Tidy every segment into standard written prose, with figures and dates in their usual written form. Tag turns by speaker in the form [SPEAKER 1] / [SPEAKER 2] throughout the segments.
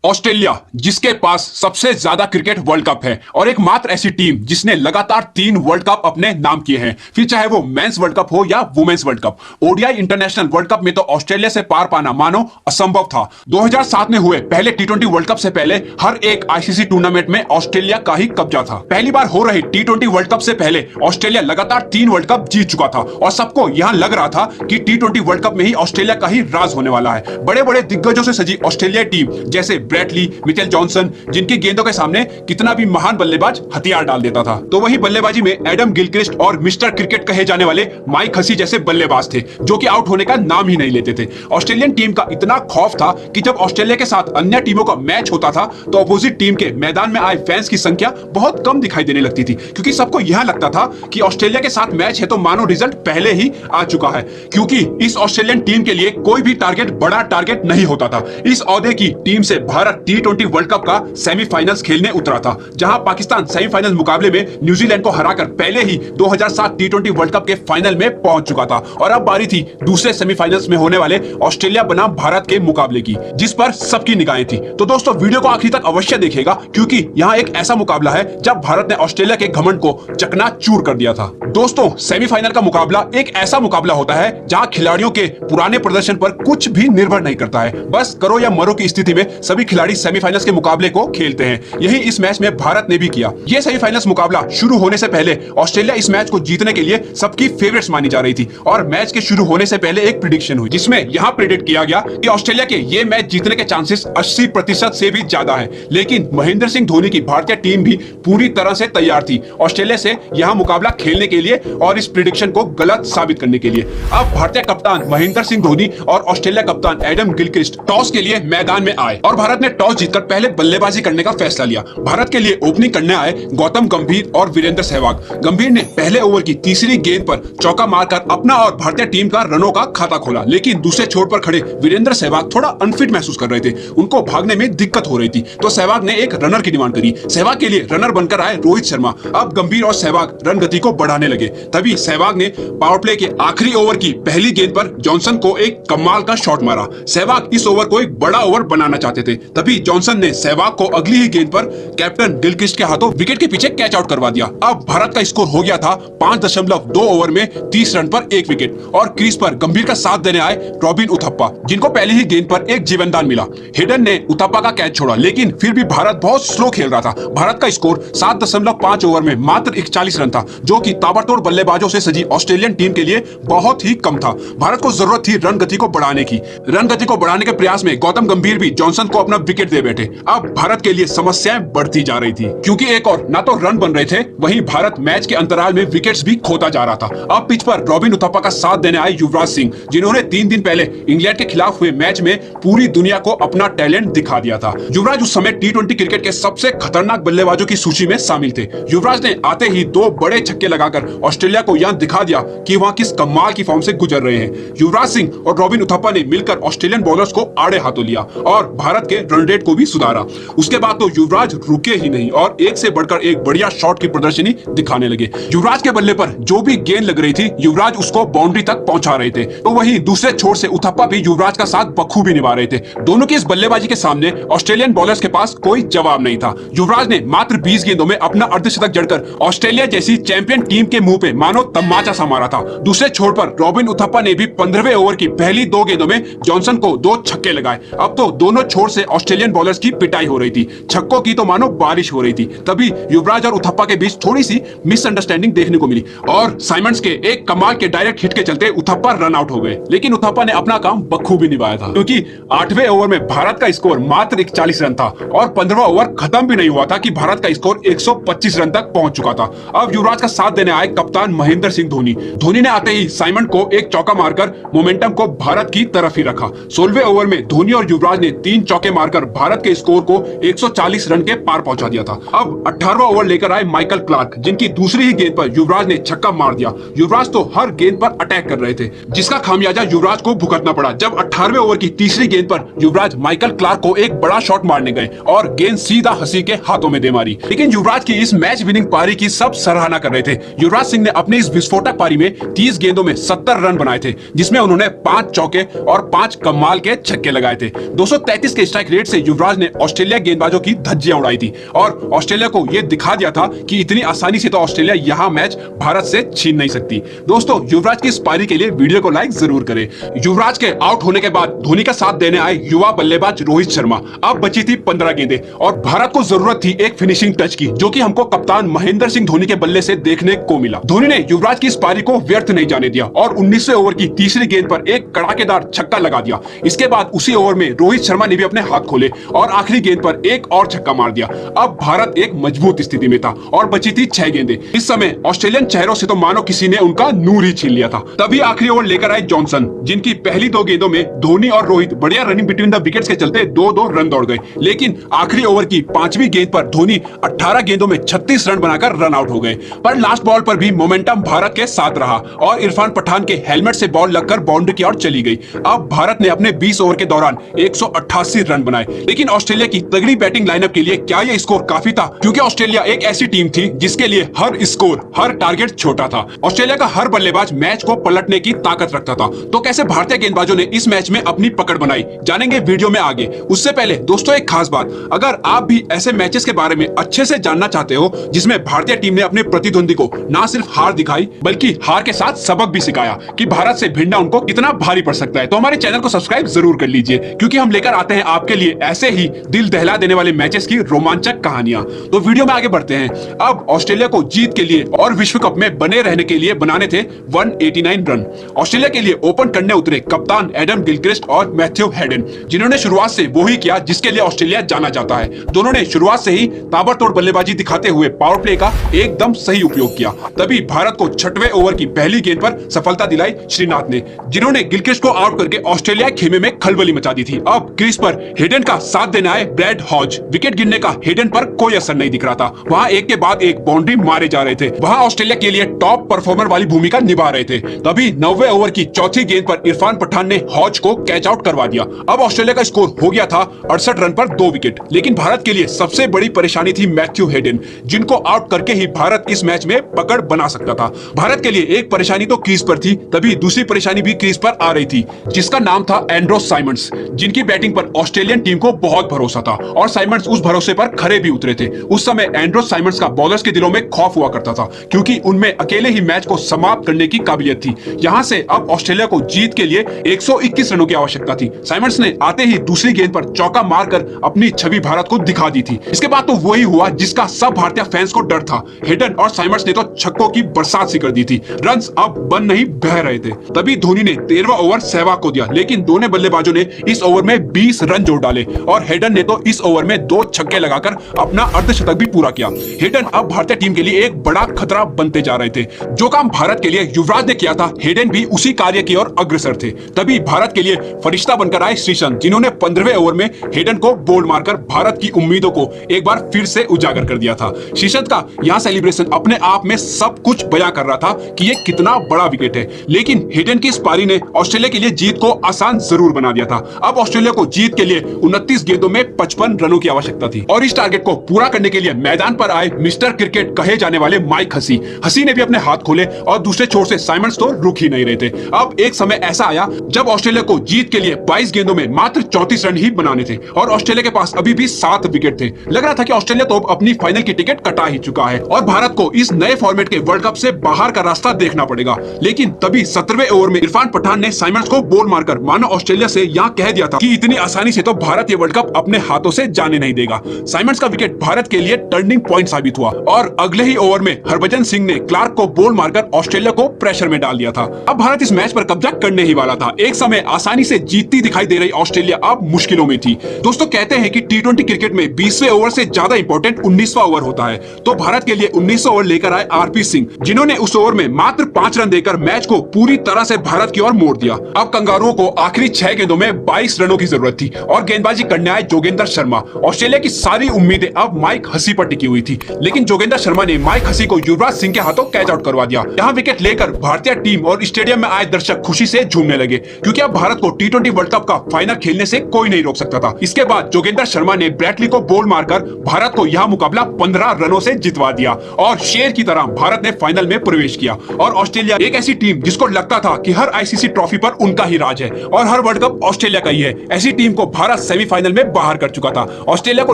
[SPEAKER 1] Australia, जिसके पास सबसे ज्यादा क्रिकेट वर्ल्ड कप है और एकमात्र ऐसी टीम जिसने लगातार 3 वर्ल्ड कप अपने नाम किए हैं, फिर चाहे वो मेंस वर्ल्ड कप हो या women's world cup. ODI international world cup में तो ऑस्ट्रेलिया से पार पाना मानो असंभव था। 2007 में हुए पहले टी20 वर्ल्ड कप से पहले हर एक आईसीसी टूर्नामेंट में ऑस्ट्रेलिया का ही कब्जा था। पहली बार हो रहे टी20 वर्ल्ड कप से पहले ऑस्ट्रेलिया लगातार 3 वर्ल्ड कप जीत चुका था और सबको यहां लग रहा था कि टी20 वर्ल्ड कप में ही ऑस्ट्रेलिया का ही राज होने वाला है। बड़े बड़े दिग्गजों से सजी ऑस्ट्रेलियाई टीम जैसे ब्रैडली, मिचेल जॉनसन, जिनकी गेंदों के सामने कितना भी महान बल्लेबाज हथियार डाल देता था, तो वही बल्लेबाजी में एडम गिलक्रिस्ट और मिस्टर क्रिकेट कहे जाने वाले माइक हसी जैसे बल्लेबाज थे, जो कि आउट होने का नाम ही नहीं लेते थे। ऑस्ट्रेलियन टीम का इतना खौफ था कि जब ऑस्ट्रेलिया के साथ अन्य टीमों का मैच होता था तो अपोजिट टीम के मैदान में आए फैंस की संख्या बहुत कम दिखाई देने लगती थी, क्योंकि सबको यह लगता था कि ऑस्ट्रेलिया के साथ मैच है तो मानो रिजल्ट पहले ही आ चुका है, क्योंकि इस ऑस्ट्रेलियन टीम के लिए कोई भी टारगेट बड़ा टारगेट नहीं होता था। इस ओहदे की टीम से भारत टी20 वर्ल्ड कप का सेमीफाइनल्स खेलने उतरा था, जहां पाकिस्तान सेमीफाइनल मुकाबले में न्यूजीलैंड को हराकर पहले ही 2007 टी20 वर्ल्ड कप के फाइनल में पहुंच चुका था और अब बारी थी दूसरे सेमीफाइनल्स में होने वाले ऑस्ट्रेलिया बनाम भारत के मुकाबले की, जिस पर सबकी निगाहें थी। तो दोस्तों, वीडियो को आखिर तक अवश्य देखिएगा, क्योंकि यहाँ एक ऐसा मुकाबला है जब भारत ने ऑस्ट्रेलिया के घमंड को चकनाचूर कर दिया था। दोस्तों, सेमीफाइनल का मुकाबला एक ऐसा मुकाबला होता है जहां खिलाड़ियों के पुराने प्रदर्शन पर कुछ भी निर्भर नहीं करता है। बस करो या मरो की स्थिति में सभी खिलाड़ी सेमीफाइनल्स के मुकाबले को खेलते हैं। यही इस मैच में भारत ने भी किया। यह सेमीफाइनल्स मुकाबला शुरू होने से पहले ऑस्ट्रेलिया इस मैच को जीतने के लिए सबकी फेवरेट्स मानी जा रही थी और मैच के शुरू होने से पहले एक प्रिडिक्शन हुई, जिसमें यहां प्रिडिक्ट किया गया कि ऑस्ट्रेलिया के ये मैच जीतने के चांसेस 80% से भी ज्यादा है। लेकिन महेंद्र सिंह धोनी की भारतीय टीम भी पूरी तरह से तैयार थी ऑस्ट्रेलिया से यहां मुकाबला खेलने के लिए और इस प्रिडिक्शन को गलत साबित करने के लिए। अब भारतीय कप्तान महेंद्र सिंह धोनी और ऑस्ट्रेलिया कप्तान एडम गिलक्रिस्ट टॉस के लिए मैदान में आए और भारत ने टॉस जीतकर पहले बल्लेबाजी करने का फैसला लिया। भारत के लिए ओपनिंग करने आए गौतम गंभीर और वीरेंद्र सहवाग। गंभीर ने पहले ओवर की तीसरी गेंद पर चौका मारकर अपना और भारतीय टीम का रनों का खाता खोला, लेकिन दूसरे छोर पर खड़े वीरेंद्र सहवाग थोड़ा अनफिट महसूस कर रहे थे। उनको भागने में दिक्कत हो रही थी, तो सहवाग ने एक रनर की डिमांड करी। सहवाग के लिए रनर बनकर आए रोहित शर्मा। अब गंभीर और सहवाग रन गति को बढ़ाने लगे। तभी सहवाग ने पावर प्ले के आखिरी ओवर की पहली गेंद पर जॉनसन को एक कमाल का शॉट मारा। सहवाग इस ओवर को एक बड़ा ओवर बनाना चाहते थे। तभी जॉनसन ने सहवाग को अगली ही गेंद पर कैप्टन गिलक्रिस्ट के हाथों विकेट के पीछे कैच आउट करवा दिया। अब भारत का स्कोर हो गया था 5.2 ओवर में 30 रन पर 1 विकेट और क्रीज पर गंभीर का साथ देने आए रॉबिन उथप्पा, जिनको पहली ही गेंद पर एक जीवनदान मिला। हिडन ने उथप्पा का कैच छोड़ा, लेकिन फिर भी भारत बहुत स्लो खेल रहा था। भारत का स्कोर 7.5 ओवर में मात्र 41 रन था, जो कि ताबड़तोड़ बल्लेबाजों से सजी ऑस्ट्रेलियन टीम के लिए बहुत ही कम था। भारत को जरूरत थी रन गति को बढ़ाने की। रन गति को बढ़ाने के प्रयास में गौतम गंभीर भी जॉनसन को अपना विकेट दे बैठे। अब भारत के लिए समस्याएं बढ़ती जा रही थी, क्योंकि एक और ना तो रन बन रहे थे, वहीं भारत मैच के अंतराल में विकेट्स भी खोता जा रहा था। अब पिच पर रॉबिन उथप्पा का साथ देने आए युवराज सिंह, जिन्होंने 3 दिन पहले इंग्लैंड के खिलाफ हुए मैच में पूरी दुनिया को अपना टैलेंट दिखा दिया था। युवराज उस समय टी20 क्रिकेट के सबसे खतरनाक बल्लेबाजों की सूची में शामिल थे। युवराज ने आते ही 2 बड़े छक्के लगाकर ऑस्ट्रेलिया को यहां दिखा दिया कि वहां किस कमाल की फॉर्म से गुजर रहे हैं। युवराज सिंह और रॉबिन उथप्पा ने मिलकर ऑस्ट्रेलियन बॉलर्स को आड़े हाथों लिया और भारत के रन रेट को भी सुधारा। उसके बाद तो युवराज रुके ही नहीं और एक से बढ़कर एक बढ़िया शॉट की प्रदर्शनी दिखाने लगे। युवराज के बल्ले पर जो भी गेंद लग रही थी, युवराज उसको बाउंड्री तक पहुंचा रहे थे। तो वहीं दूसरे छोर से उथप्पा भी युवराज का साथ बखूबी निभा रहे थे। दोनों की इस बल्लेबाजी के सामने ऑस्ट्रेलियन बॉलर्स के पास कोई जवाब नहीं था। युवराज ने मात्र 20 गेंदों में अपना अर्धशतक जड़कर ऑस्ट्रेलिया जैसी चैंपियन टीम के मुंह पे मानो तमाचा सा मारा था। दूसरे छोर पर रॉबिन उथप्पा ने भी 15वें ओवर की पहली 2 गेंदों में जॉनसन को 2 छक्के लगाए। अब तो दोनों छोर से ऑस्ट्रेलियन बॉलर्स की पिटाई हो रही थी। छक्कों की तो मानो बारिश हो रही थी। तभी युवराज और उथप्पा के बीच थोड़ी सी मिसअंडरस्टैंडिंग देखने को मिली और साइमंड्स के एक कमाल के डायरेक्ट हिट के चलते उथप्पा रन आउट हो गए। लेकिन उथप्पा ने अपना काम बखूबी निभाया था, क्योंकि 8वें ओवर में भारत का स्कोर मात्र 41 रन था और 15वां ओवर खत्म भी नहीं हुआ था कि भारत का स्कोर 125 रन तक पहुंच चुका था। अब युवराज का साथ देने आए कप्तान महेंद्र सिंह धोनी। धोनी ने आते ही साइमंड को एक चौका मारकर मोमेंटम को भारत की तरफ ही रखा। 16वें ओवर में धोनी और युवराज ने 3 चौके मारकर भारत के स्कोर को 140 रन के पार पहुंचा दिया था। अब 18वां ओवर लेकर आए माइकल क्लार्क, जिनकी दूसरी ही गेंद पर युवराज ने छक्का मार दिया। युवराज तो हर गेंद पर अटैक कर रहे थे, जिसका खामियाजा युवराज को भुगतना पड़ा जब 18वें ओवर की तीसरी गेंद पर युवराज माइकल क्लार्क को एक बड़ा शॉट मारने गए और गेंद सीधा हसी के हाथों में दे मारी। लेकिन युवराज की इस मैच विनिंग पारी की सब सराहना कर रहे थे। युवराज सिंह ने अपनी इस विस्फोटक पारी में 30 गेंदों में 70 रन बनाए थे, जिसमें उन्होंने 5 चौके और 5 कमाल के छक्के लगाए थे। 233 के स्ट्राइक रेट से युवराज ने ऑस्ट्रेलिया गेंदबाजों की धज्जियां उड़ाई थी और ऑस्ट्रेलिया को यह दिखा दिया था कि इतनी आसानी से तो ऑस्ट्रेलिया यहां मैच भारत से छीन नहीं सकती। दोस्तों, युवराज की इस पारी के लिए वीडियो को लाइक जरूर करें। युवराज के आउट होने के बाद धोनी का साथ देने आए युवा बल्लेबाज रोहित शर्मा। अब बची थी 15 गेंदें और भारत को जरूरत थी एक फिनिशिंग टच की, जो कि हमको कप्तान महेंद्र सिंह धोनी के बल्ले से देखने को मिला। धोनी ने युवराज की इस पारी को व्यर्थ नहीं जाने दिया और 19वें ओवर की तीसरी गेंद पर एक कड़ाकेदार छक्का लगा दिया। इसके बाद उसी ओवर में रोहित शर्मा ने भी अपने हाथ खोले और आखिरी गेंद पर एक और छक्का मार दिया। अब भारत एक मजबूत स्थिति में था और बची थी 6 गेंदें। इस समय ऑस्ट्रेलियन चेहरों से तो मानो किसी ने उनका नूर ही छीन लिया था। तभी आखिरी ओवर लेकर आए जॉनसन, जिनकी पहली 2 गेंदों में धोनी और रोहित बढ़िया रनिंग बिटवीन द विकेट्स के चलते 2-2 रन दौड़ गए। लेकिन आखिरी ओवर की 5वीं गेंद पर धोनी 18 गेंदों में 36 रन बनाकर रन आउट हो गए। पर लास्ट बॉल पर भी मोमेंटम भारत के साथ रहा और इरफान पठान के हेलमेट से बॉल लगकर बाउंड्री की ओर चली गई। अब भारत ने अपने 20 ओवर के दौरान 188 रन बनाए। लेकिन ऑस्ट्रेलिया की तगड़ी बैटिंग लाइनअप के लिए क्या यह स्कोर काफी था? क्योंकि ऑस्ट्रेलिया एक ऐसी टीम थी जिसके लिए हर स्कोर, हर टारगेट छोटा था। ऑस्ट्रेलिया का हर बल्लेबाज मैच को पलटने की ताकत रखता था। तो कैसे भारतीय गेंदबाजों ने इस मैच में अपनी पकड़ बनाई, जानेंगे वीडियो में आगे। उससे पहले दोस्तों एक खास बात, अगर आप भी ऐसे मैचेस के बारे में अच्छे से जानना चाहते हो जिसमें भारतीय टीम ने अपने प्रतिद्वंदी को न सिर्फ हार दिखाई बल्कि हार के साथ सबक भी सिखाया कि भारत से भिड़ना उनको कितना भारी पड़ सकता है, तो हमारे चैनल को सब्सक्राइब जरूर कर लीजिए, क्योंकि हम लेकर आते हैं आपके लिए ऐसे ही दिल दहला देने वाले मैचेस की रोमांचक कहानियां। तो वीडियो में आगे बढ़ते हैं। अब ऑस्ट्रेलिया को जीत के लिए और विश्व कप में बने रहने के लिए बनाने थे 189 रन। ऑस्ट्रेलिया के लिए ओपन करने उतरे कप्तान एडम गिलक्रिस्ट और मैथ्यू हेडन, जिन्होंने शुरुआत से वही किया जिसके लिए ऑस्ट्रेलिया जाना जाता है। दोनों ने शुरुआत से ही ताबड़तोड़ बल्लेबाजी दिखाते हुए पावर प्ले का एकदम सही उपयोग किया। तभी भारत को 6वें ओवर की पहली गेंद पर सफलता दिलाई श्रीनाथ ने, जिन्होंने गिलक्रिस्ट को आउट करके ऑस्ट्रेलिया खेमे में खलबली मचा दी थी। अब क्रीज पर हेडन का साथ देने आए ब्रैड हॉज। विकेट गिरने का हेडन पर कोई असर नहीं दिख रहा था। वहां एक के बाद एक बाउंड्री मारे जा रहे थे। वहां ऑस्ट्रेलिया के लिए टॉप परफॉर्मर वाली भूमिका निभा रहे थे। तभी 9वें ओवर की चौथी गेंद पर इरफान पठान ने हॉज को कैच आउट करवा दिया। अब ऑस्ट्रेलिया का स्कोर हो गया था 68 रन पर 2 विकेट। लेकिन भारत के लिए सबसे बड़ी परेशानी थी मैथ्यू हेडन, जिनको आउट करके ही भारत इस मैच में पकड़ बना सकता था। भारत के लिए एक परेशानी तो क्रीज पर थी, तभी दूसरी परेशानी भी क्रीज पर आ रही थी, जिसका नाम था एंड्रो साइमंड्स, जिनकी बैटिंग पर ऑस्ट्रेलियन टीम को बहुत भरोसा था और साइमंड्स उस भरोसे पर खरे भी उतरे थे। उस समय एंड्रो साइमंड्स का बॉलर्स के दिलों में खौफ हुआ करता था, क्योंकि उनमें अकेले ही मैच को समाप्त करने की काबिलियत थी। यहां से अब ऑस्ट्रेलिया को जीत के लिए 121 रनों की आवश्यकता थी। साइमंड्स ने आते ही दूसरी गेंद पर चौका मारकर अपनी छवि भारत को दिखा दी थी। इसके बाद तो वही हुआ जिसका सब भारतीय फैंस को डर था। हेडन और साइमंड्स ने तो छक्कों की बरसात सी कर दी थी। रन्स अब बन नहीं बह रहे थे। तभी धोनी ने 13वां ओवर सहवाग को दिया, लेकिन दोनों बल्लेबाजों ने इस ओवर में 20 रन जोड़ डाले और हेडन ने तो इस ओवर में 2 छक्के लगाकर अपना अर्धशतक भी पूरा किया। हेडन अब भारतीय टीम के लिए एक बड़ा खतरा बनते जा रहे थे। जो काम भारत के लिए युवराज ने किया था, हेडन भी उसी कार्य की ओर अग्रसर थे। तभी भारत के लिए फरिश्ता बनकर आए श्रीसंत, जिन्होंने 15वें ओवर में हेडन को बोल्ड मारकर भारत की उम्मीदों को एक बार फिर से उजागर कर दिया था। श्रीसंत का यहां सेलिब्रेशन अपने आप में सब कुछ बयां कर रहा था कि ये कितना बड़ा विकेट है। लेकिन हेडन की इस पारी ने ऑस्ट्रेलिया के लिए जीत को आसान जरूर बना दिया था। अब ऑस्ट्रेलिया को जीत के लिए 29 गेंदों में 55 रनों की आवश्यकता थी और इस टारगेट को पूरा करने के लिए मैदान पर आए मिस्टर क्रिकेट कहे जाने वाले माइक हसी। हसी ने भी अपने हाथ खोले और दूसरे छोर से साइमंड्स तो रुक ही नहीं रहे थे। अब एक समय ऐसा आया जब ऑस्ट्रेलिया को जीत के लिए 22 गेंदों में मात्र 34 रन ही बनाने थे और ऑस्ट्रेलिया के पास अभी भी 7 विकेट थे। लग रहा था कि ऑस्ट्रेलिया तो अपनी फाइनल की टिकट कटा ही चुका है और भारत को इस नए फॉर्मेट के वर्ल्ड कप से बाहर का रास्ता देखना पड़ेगा। लेकिन तभी 17वें ओवर में इरफान पठान ने साइमंड्स को बोल मारकर मानो ऑस्ट्रेलिया से यहाँ कह दिया था कि इतनी आसानी से तो भारत ये वर्ल्ड कप अपने हाथों से जाने नहीं देगा। साइमंड्स का विकेट भारत के लिए टर्निंग पॉइंट साबित हुआ और अगले ही ओवर में हरभजन सिंह ने क्लार्क को बोल मारकर ऑस्ट्रेलिया को प्रेशर में डाल दिया था। अब भारत इस मैच पर कब्जा करने ही वाला था। एक समय आसानी से जीतती दिखाई दे रही ऑस्ट्रेलिया अब मुश्किलों में थी। दोस्तों कहते हैं कि टी20 क्रिकेट में 20वें ओवर से ज्यादा इंपॉर्टेंट 19वां ओवर होता है, तो भारत के लिए 19वां ओवर लेकर आए आरपी सिंह, जिन्होंने उस ओवर में मात्र 5 रन देकर मैच को पूरी तरह से भारत की ओर मोड़ दिया। अब कंगारुओं को आखिरी 6 गेंदों में 22 रनों की जरूरत थी और गेंदबाजी करने आए जोगेंद्र शर्मा। ऑस्ट्रेलिया की सारी उम्मीदें अब माइक हसी पर टिकी हुई थी, लेकिन जोगेंद्र शर्मा ने माइक हसी को युवराज सिंह के हाथों कैच आउट करवा दिया। यहाँ विकेट लेकर भारतीय टीम और स्टेडियम में आए दर्शक खुशी से झूमने लगे, क्योंकि अब भारत को टी20 वर्ल्ड कप का फाइनल खेलने से कोई नहीं रोक सकता था। इसके बाद जोगेंद्र शर्मा ने ब्रैटली को बोल मारकर भारत को यह मुकाबला 15 रनों से जितवा दिया और शेर की तरह भारत ने फाइनल में प्रवेश किया। और ऑस्ट्रेलिया एक ऐसी टीम जिसको लगता था कि हर आईसीसी ट्रॉफी पर उनका ही राज है और हर वर्ल्ड कप ऑस्ट्रेलिया का ही है, ऐसी टीम को भारत सेमीफाइनल में बाहर कर चुका था। ऑस्ट्रेलिया को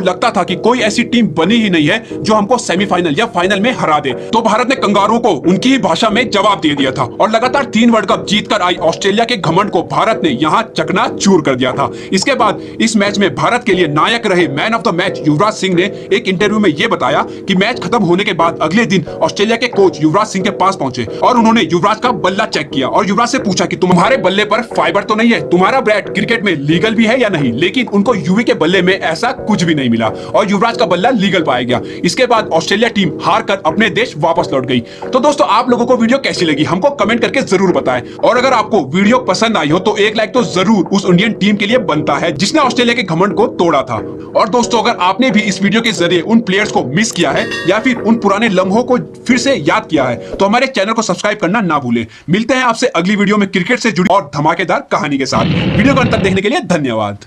[SPEAKER 1] लगता था कि कोई ऐसी टीम बनी ही नहीं है जो हमको सेमीफाइनल या फाइनल में हरा दे। तो भारत ने कंगारुओं को उनकी ही भाषा में जवाब दे दिया था और लगातार 3 वर्ल्ड कप जीतकर आई ऑस्ट्रेलिया के घमंड को भारत ने यहां चकनाचूर कर दिया था। इसके बाद इस मैच में भारत के लिए नायक रहे man of the match Yuvraj Singh ने एक इंटरव्यू में यह बताया कि मैच खत्म होने के बाद अगले दिन ऑस्ट्रेलिया के कोच युवराज सिंह के पास पहुंचे और उन्होंने युवराज का बल्ला चेक किया और युवराज से पूछा कि तुम्हारे बल्ले पर फाइबर तो नहीं है, तुम्हारा बैट क्रिकेट में लीगल भी है या नहीं। लेकिन उनको यूवी के बल्ले में ऐसा कुछ भी नहीं मिला और युवराज का बल्ला लीगल पाया गया। इसके बाद ऑस्ट्रेलिया टीम हार कर अपने देश वापस लौट गई। तो दोस्तों, आप लोगों को वीडियो कैसी लगी हमको कमेंट करके जरूर बताएं और अगर आपको वीडियो पसंद आई हो तो एक लाइक तो जरूर उस इंडियन टीम के लिए बनता है जिसने ऑस्ट्रेलिया के घमंड को तोड़ा था। और दोस्तों, अगर आपने भी इस वीडियो के जरिए उन प्लेयर्स को मिस किया है या फिर उन पुराने लम्हों को फिर से याद किया है तो हमारे चैनल को सब्सक्राइब करना ना भूलें। मिलते हैं आपसे अगली वीडियो में क्रिकेट से जुड़ी और धमाकेदार कहानी के साथ। वीडियो को अंत तक देखने के लिए धन्यवाद।